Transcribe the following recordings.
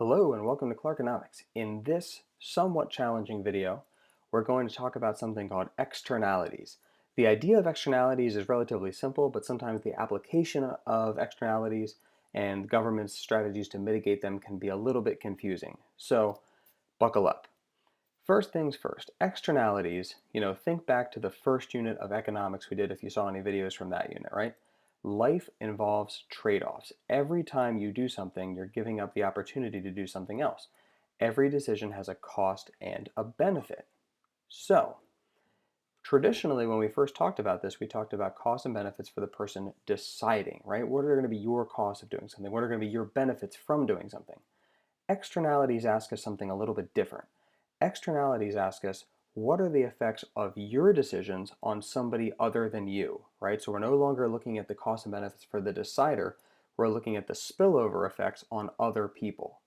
Hello and welcome to Clarkenomics. In this somewhat challenging video, we're going to talk about something called externalities. The idea of externalities is relatively simple, but sometimes the application of externalities and government's strategies to mitigate them can be a little bit confusing. So buckle up. First things first, externalities, think back to the first unit of economics we did if you saw any videos from that unit, right? Life involves trade-offs. Every time you do something, you're giving up the opportunity to do something else. Every decision has a cost and a benefit. So, traditionally, when we first talked about this, we talked about costs and benefits for the person deciding, right? What are going to be your costs of doing something? What are going to be your benefits from doing something? Externalities ask us something a little bit different. Externalities ask us, what are the effects of your decisions on somebody other than you, right? So we're no longer looking at the costs and benefits for the decider, we're looking at the spillover effects on other people.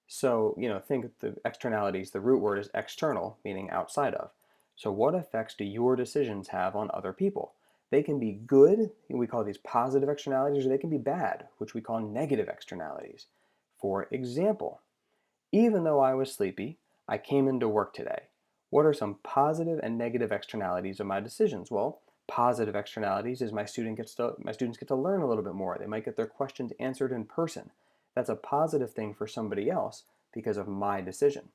So, think the externalities, the root word is external, meaning outside of. So what effects do your decisions have on other people? They can be good, we call these positive externalities, or they can be bad, which we call negative externalities. For example, even though I was sleepy, I came into work today. What are some positive and negative externalities of my decisions? Well, positive externalities is my students get to learn a little bit more. They might get their questions answered in person. That's a positive thing for somebody else because of my decision.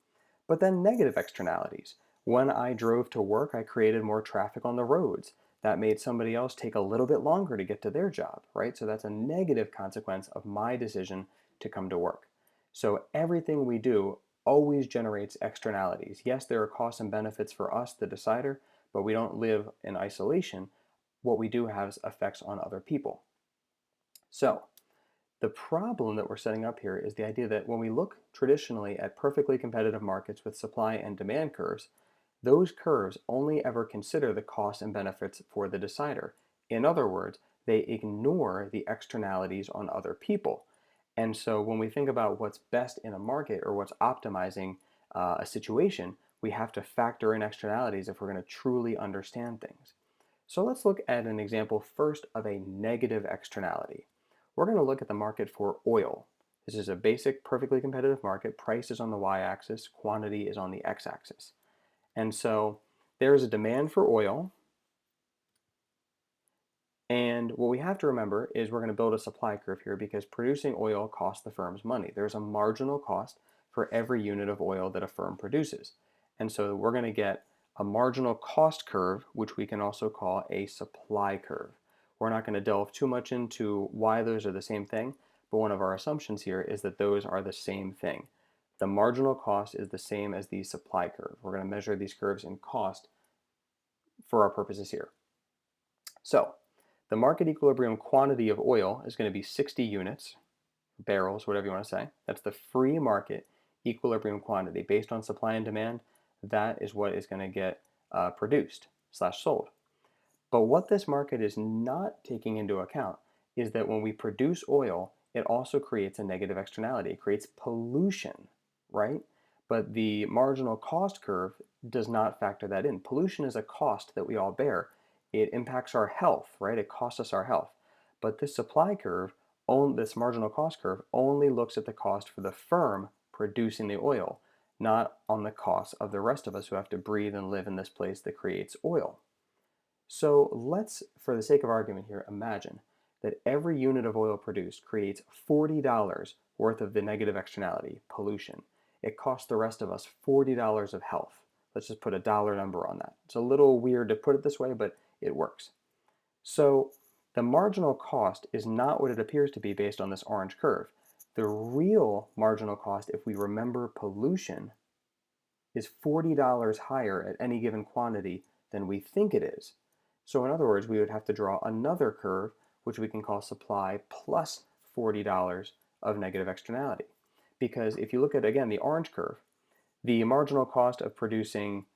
But then negative externalities. When I drove to work, I created more traffic on the roads. That made somebody else take a little bit longer to get to their job, right? So that's a negative consequence of my decision to come to work. So everything we do always generates externalities. Yes, there are costs and benefits for us, the decider, but we don't live in isolation. What we do have is effects on other people. So the problem that we're setting up here is the idea that when we look traditionally at perfectly competitive markets with supply and demand curves, those curves only ever consider the costs and benefits for the decider. In other words, they ignore the externalities on other people. And so when we think about what's best in a market or what's optimizing a situation, we have to factor in externalities if we're going to truly understand things. So let's look at an example first of a negative externality. We're going to look at the market for oil. This is a basic, perfectly competitive market. Price is on the y-axis, quantity is on the x-axis. And so there is a demand for oil, and what we have to remember is we're going to build a supply curve here because producing oil costs the firm's money. There's a marginal cost for every unit of oil that a firm produces. And so we're going to get a marginal cost curve, which we can also call a supply curve. We're not going to delve too much into why those are the same thing, but one of our assumptions here is that those are the same thing. The marginal cost is the same as the supply curve. We're going to measure these curves in cost for our purposes here. So the market equilibrium quantity of oil is going to be 60 units, barrels, whatever you want to say. That's the free market equilibrium quantity. Based on supply and demand, that is what is going to get produced slash sold. But what this market is not taking into account is that when we produce oil, it also creates a negative externality. It creates pollution, right? But the marginal cost curve does not factor that in. Pollution is a cost that we all bear. It impacts our health, right? It costs us our health. But this supply curve, this marginal cost curve, only looks at the cost for the firm producing the oil, not on the cost of the rest of us who have to breathe and live in this place that creates oil. So let's, for the sake of argument here, imagine that every unit of oil produced creates $40 worth of the negative externality, pollution. It costs the rest of us $40 of health. Let's just put a dollar number on that. It's a little weird to put it this way, but it works. So the marginal cost is not what it appears to be based on this orange curve. The real marginal cost, if we remember pollution, is $40 higher at any given quantity than we think it is. So in other words, we would have to draw another curve, which we can call supply plus $40 of negative externality. Because if you look at, again, the orange curve, the marginal cost of producing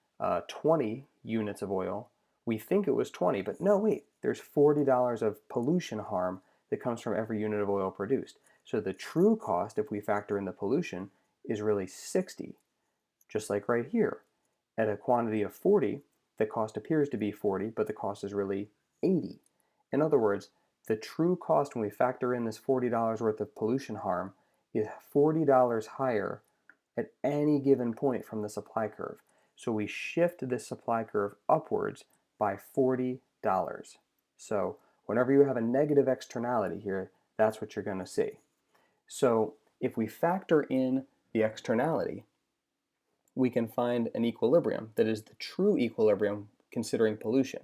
20 units of oil, we think it was 20, but no, wait, there's $40 of pollution harm that comes from every unit of oil produced. So the true cost, if we factor in the pollution, is really 60. Just like right here, at a quantity of 40, the cost appears to be 40, but the cost is really 80. In other words, the true cost when we factor in this $40 worth of pollution harm is $40 higher at any given point from the supply curve. So we shift this supply curve upwards by $40. So whenever you have a negative externality here, that's what you're going to see. So if we factor in the externality, we can find an equilibrium that is the true equilibrium considering pollution,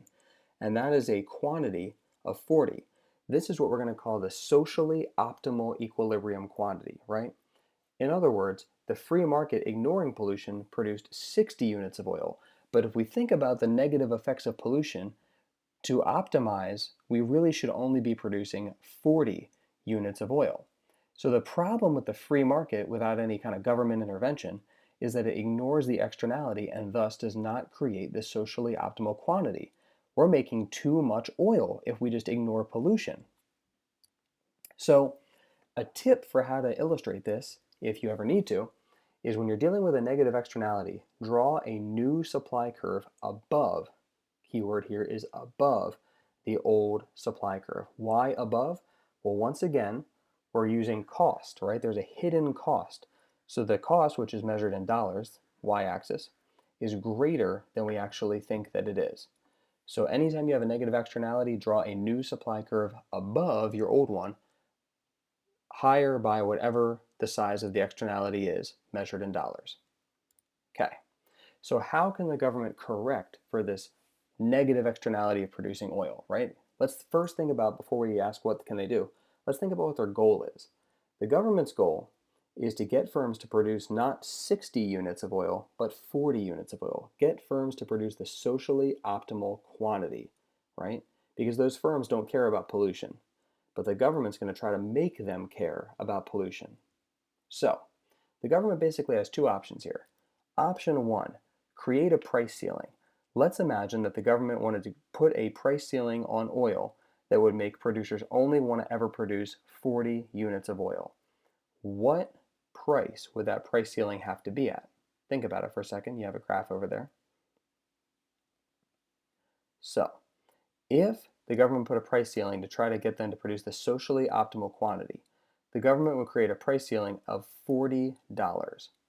and that is a quantity of 40. This is what we're going to call the socially optimal equilibrium quantity, right? In other words, the free market ignoring pollution produced 60 units of oil, but if we think about the negative effects of pollution, to optimize, we really should only be producing 40 units of oil. So the problem with the free market without any kind of government intervention is that it ignores the externality and thus does not create the socially optimal quantity. We're making too much oil if we just ignore pollution. So a tip for how to illustrate this, if you ever need to, is when you're dealing with a negative externality, draw a new supply curve above, keyword here is above, the old supply curve. Why above? Well, once again, we're using cost, right? There's a hidden cost. So the cost, which is measured in dollars, y-axis, is greater than we actually think that it is. So anytime you have a negative externality, draw a new supply curve above your old one, higher by whatever the size of the externality is, measured in dollars. Okay, so how can the government correct for this negative externality of producing oil, right? Let's first think about, before we ask what can they do, let's think about what their goal is. The government's goal is to get firms to produce not 60 units of oil, but 40 units of oil. Get firms to produce the socially optimal quantity, right? Because those firms don't care about pollution, but the government's going to try to make them care about pollution. So, the government basically has two options here. Option one, create a price ceiling. Let's imagine that the government wanted to put a price ceiling on oil that would make producers only want to ever produce 40 units of oil. What price would that price ceiling have to be at? Think about it for a second. You have a graph over there. So, if the government put a price ceiling to try to get them to produce the socially optimal quantity, the government would create a price ceiling of $40,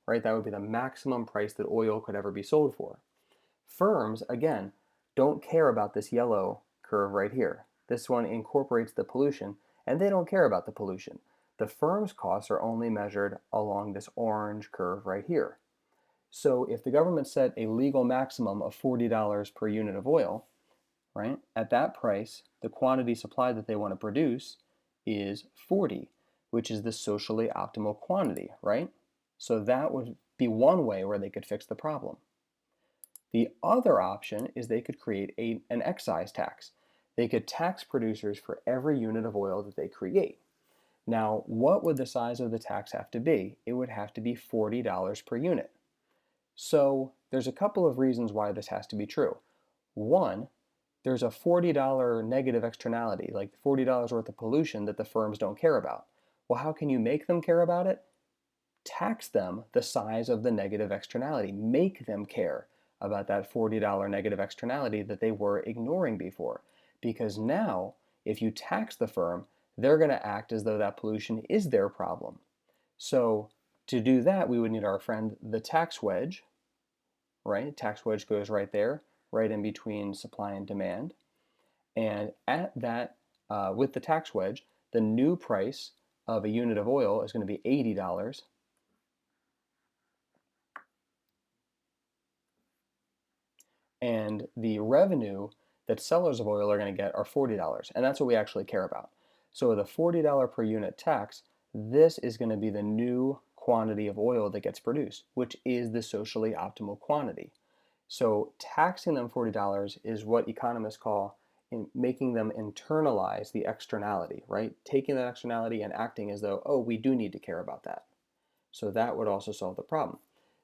right? That would be the maximum price that oil could ever be sold for. Firms, again, don't care about this yellow curve right here. This one incorporates the pollution, and they don't care about the pollution. The firm's costs are only measured along this orange curve right here. So if the government set a legal maximum of $40 per unit of oil, right, at that price, the quantity supplied that they want to produce is 40, which is the socially optimal quantity, right? So that would be one way where they could fix the problem. The other option is they could create an excise tax. They could tax producers for every unit of oil that they create. Now, what would the size of the tax have to be? It would have to be $40 per unit. So there's a couple of reasons why this has to be true. One, there's a $40 negative externality, like $40 worth of pollution that the firms don't care about. Well, how can you make them care about it? Tax them the size of the negative externality. Make them care about that $40 negative externality that they were ignoring before. Because now, if you tax the firm, they're going to act as though that pollution is their problem. So to do that, we would need our friend the tax wedge, right? Tax wedge goes right there, right in between supply and demand. And at that, with the tax wedge, the new price of a unit of oil is going to be $80. And the revenue that sellers of oil are going to get are $40. And that's what we actually care about. So with a $40 per unit tax, this is going to be the new quantity of oil that gets produced, which is the socially optimal quantity. So taxing them $40 is what economists call making them internalize the externality, right? Taking that externality and acting as though, oh, we do need to care about that. So that would also solve the problem.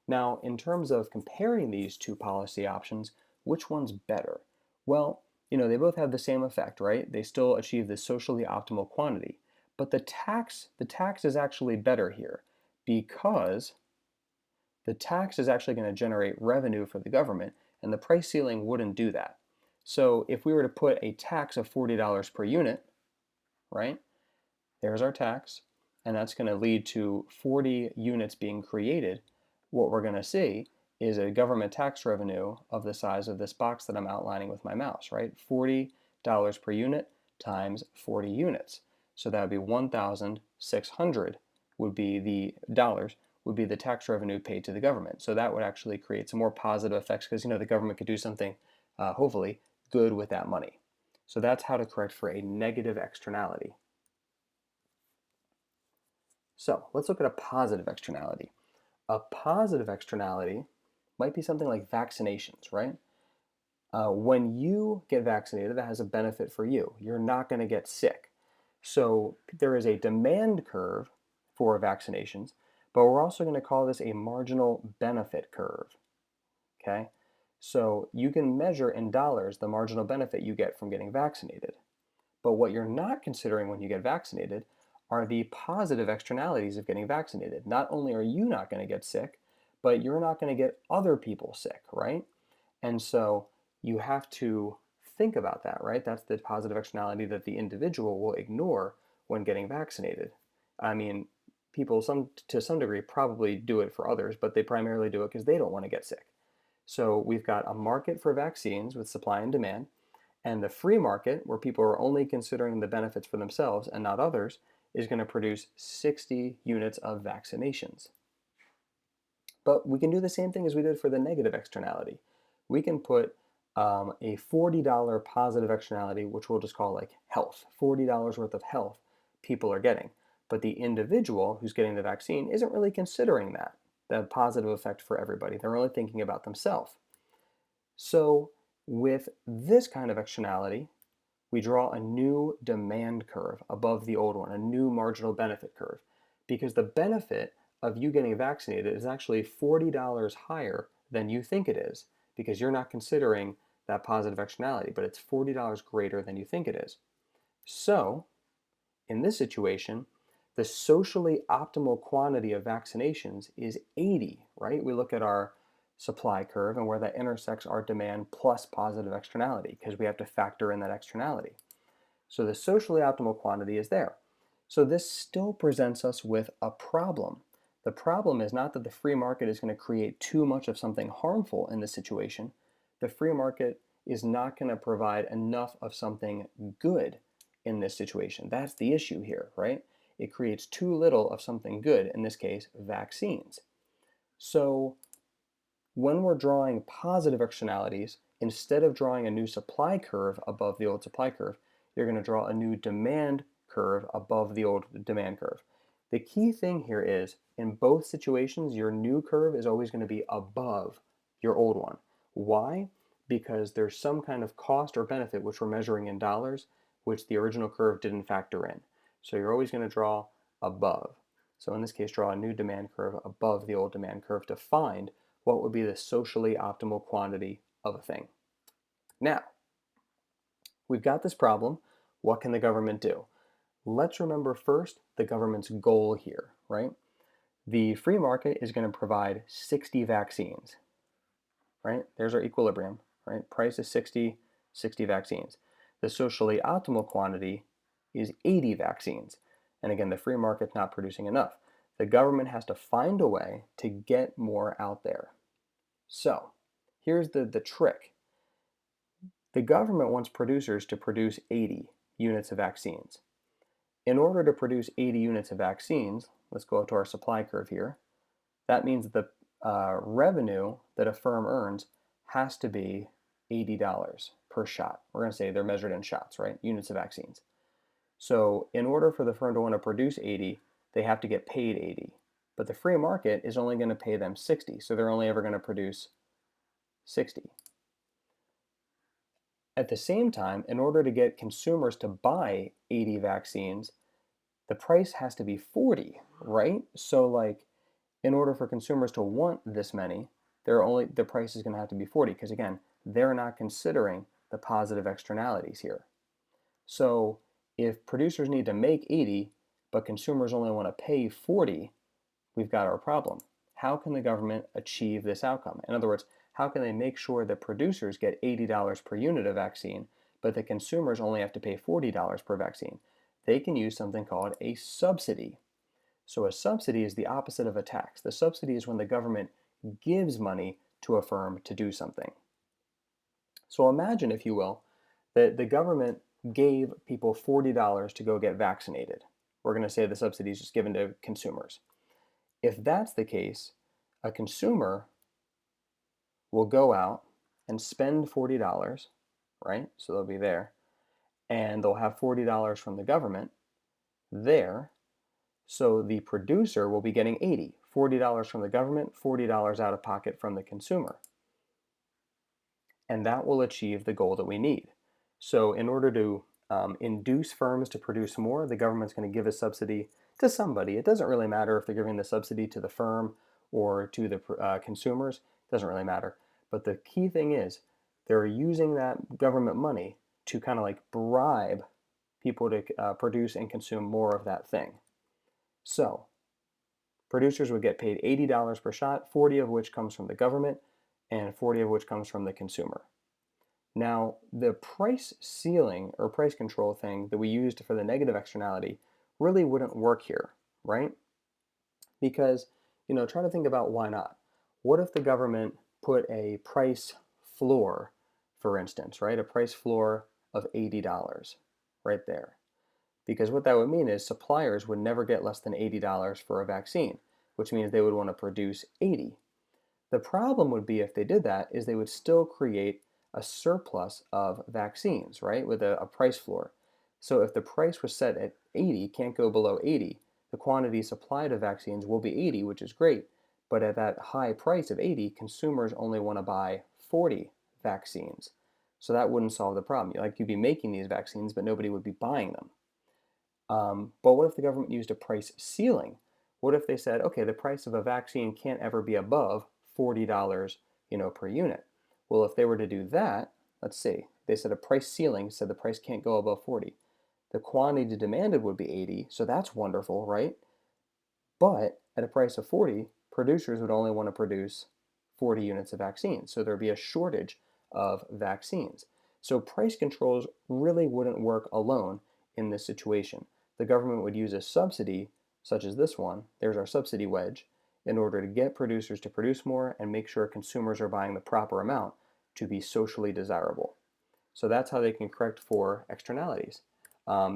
Now, in terms of comparing these two policy options, which one's better? Well, they both have the same effect, right? They still achieve the socially optimal quantity. But the tax is actually better here because the tax is actually going to generate revenue for the government, and the price ceiling wouldn't do that. So if we were to put a tax of $40 per unit, right? There's our tax. and that's going to lead to 40 units being created, what we're going to see is a government tax revenue of the size of this box that I'm outlining with my mouse, right? $40 per unit times 40 units. So that would be 1,600 would be the dollars would be the tax revenue paid to the government. So that would actually create some more positive effects because the government could do something, hopefully, good with that money. So that's how to correct for a negative externality. So let's look at a positive externality. A positive externality might be something like vaccinations, right? When you get vaccinated, that has a benefit for you. You're not going to get sick. So there is a demand curve for vaccinations, but we're also going to call this a marginal benefit curve. Okay? So you can measure in dollars the marginal benefit you get from getting vaccinated. But what you're not considering when you get vaccinated are the positive externalities of getting vaccinated. Not only are you not going to get sick, but you're not going to get other people sick, right? And so you have to think about that, right? That's the positive externality that the individual will ignore when getting vaccinated. I mean, people to some degree probably do it for others, but they primarily do it because they don't want to get sick. So we've got a market for vaccines with supply and demand, and the free market, where people are only considering the benefits for themselves and not others, is going to produce 60 units of vaccinations. But we can do the same thing as we did for the negative externality. We can put a $40 positive externality, which we'll just call like health. $40 worth of health people are getting. But the individual who's getting the vaccine isn't really considering that positive effect for everybody. They're only thinking about themselves. So with this kind of externality, we draw a new demand curve above the old one, a new marginal benefit curve, because the benefit of you getting vaccinated is actually $40 higher than you think it is, because you're not considering that positive externality, but it's $40 greater than you think it is. So, in this situation, the socially optimal quantity of vaccinations is 80, right? We look at our supply curve and where that intersects our demand plus positive externality, because we have to factor in that externality. So the socially optimal quantity is there. So this still presents us with a problem. The problem is not that the free market is going to create too much of something harmful in this situation. The free market is not going to provide enough of something good in this situation. That's the issue here, right? It creates too little of something good, in this case, vaccines. So when we're drawing positive externalities, instead of drawing a new supply curve above the old supply curve, you're going to draw a new demand curve above the old demand curve. The key thing here is, in both situations, your new curve is always going to be above your old one. Why? Because there's some kind of cost or benefit which we're measuring in dollars, which the original curve didn't factor in. So you're always going to draw above. So in this case, draw a new demand curve above the old demand curve to find what would be the socially optimal quantity of a thing. Now, we've got this problem. What can the government do? Let's remember first the government's goal here, right? The free market is going to provide 60 vaccines, right? There's our equilibrium, right? Price is 60, 60 vaccines. The socially optimal quantity is 80 vaccines. And again, the free market's not producing enough. The government has to find a way to get more out there. So here's the trick. The government wants producers to produce 80 units of vaccines. In order to produce 80 units of vaccines, let's go to our supply curve here. That means the revenue that a firm earns has to be $80 per shot. We're going to say they're measured in shots, right? Units of vaccines. So in order for the firm to want to produce 80, they have to get paid 80. But the free market is only going to pay them 60, so they're only ever going to produce 60. At the same time, in order to get consumers to buy 80 vaccines, the price has to be 40, right? So like in order for consumers to want this many, the price is going to have to be 40 because again, they're not considering the positive externalities here. So if producers need to make 80, but consumers only want to pay 40, we've got our problem. How can the government achieve this outcome? In other words, how can they make sure that producers get $80 per unit of vaccine, but the consumers only have to pay $40 per vaccine? They can use something called a subsidy. So a subsidy is the opposite of a tax. The subsidy is when the government gives money to a firm to do something. So imagine, if you will, that the government gave people $40 to go get vaccinated. We're going to say the subsidy is just given to consumers. If that's the case, a consumer will go out and spend $40, right? So they'll be there, and they'll have $40 from the government there. So the producer will be getting 80, $40 from the government, $40 out of pocket from the consumer. And that will achieve the goal that we need. So in order to induce firms to produce more, the government's going to give a subsidy to somebody. It doesn't really matter if they're giving the subsidy to the firm or to the consumers. It doesn't really matter. But the key thing is they're using that government money to kind of like bribe people to produce and consume more of that thing. So producers would get paid $80 per shot, 40 of which comes from the government and 40 of which comes from the consumer. Now, the price ceiling or price control thing that we used for the negative externality really wouldn't work here, right? Because, try to think about why not. What if the government put a price floor, for instance, right? A price floor of $80 right there. Because what that would mean is suppliers would never get less than $80 for a vaccine, which means they would want to produce 80. The problem would be if they did that is they would still create a surplus of vaccines, right, with a price floor. So if the price was set at 80, can't go below 80, the quantity supplied of vaccines will be 80, which is great. But at that high price of 80, consumers only want to buy 40 vaccines. So that wouldn't solve the problem. Like, you'd be making these vaccines, but nobody would be buying them. But what if the government used a price ceiling? What if they said, okay, the price of a vaccine can't ever be above $40, per unit? Well, if they were to do that, let's see, they said a price ceiling, said the price can't go above 40. The quantity demanded would be 80, so that's wonderful, right? But at a price of 40, producers would only want to produce 40 units of vaccines, so there'd be a shortage of vaccines. So price controls really wouldn't work alone in this situation. The government would use a subsidy, such as this one, there's our subsidy wedge, in order to get producers to produce more and make sure consumers are buying the proper amount to be socially desirable. So that's how they can correct for externalities.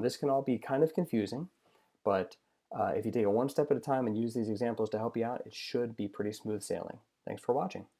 This can all be kind of confusing, but if you take it one step at a time and use these examples to help you out, it should be pretty smooth sailing. Thanks for watching.